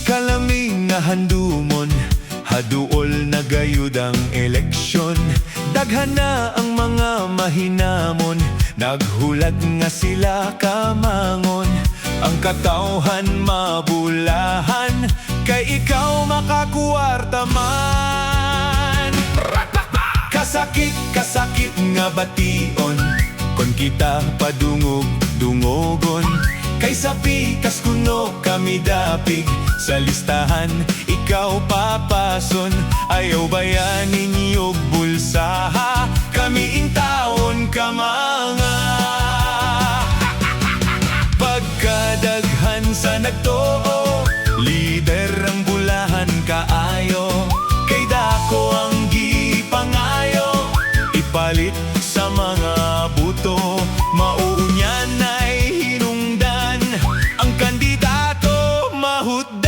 Kalaming nga handumon, haduol na gayud ang eleksyon. Daghan na ang mga mahinamon, naghulat nga sila kamangon. Ang katawhan mabulahan, kay ikaw makakuwarta man. Kasakit nga bation, kon kita padungog-dungogon. Kay sa pikas kuno kami dapig, sa listahan ikaw papason. Ayaw bayan ninyog bulsaha, kami intawon ka mga. Pagkadaghan sa nagtoo, lider ang bulahan kaayo. Kay dako ang gipangayo, ipalit sa mga buto. Mauunyan ay hinungdan, ang kandidato mahutdan.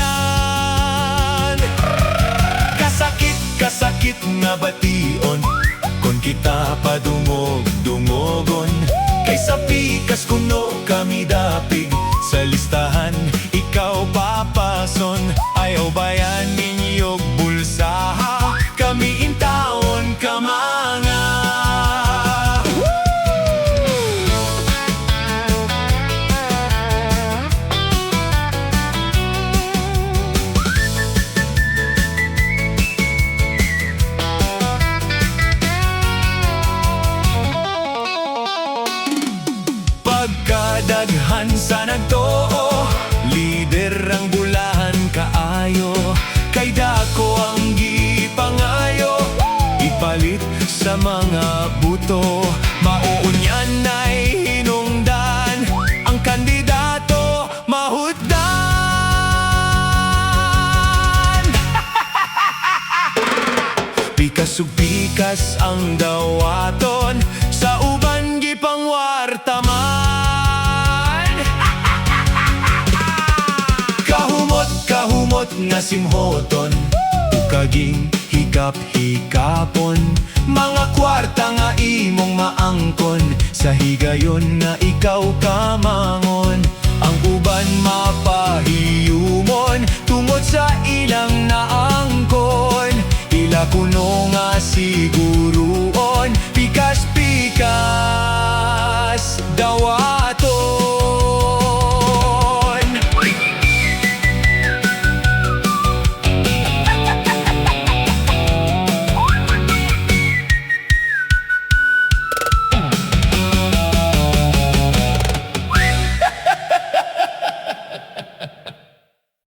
Kasakit nga bation, kon kita padungog-dungogon. Kay sa pikas kuno kami dapig, sa listahan ikaw papason. Ayaw bayan ninyog bulsaha, kami intawon ka mga. Pagkadaghan sa nagtoo, lider ang bulahan kaayo. Kay dako ang gipangayo, ipalit sa mga buto. Mauunyan ay hinungdan, ang kandidato mahutdan. Pikas ug pikas ang dawaton, sa uban gipangwartaman. Kahumot nga simhoton, ukaging hikap-hikapon. Mga kwarta nga imong maangkon, sa higayon nga ikaw kamang.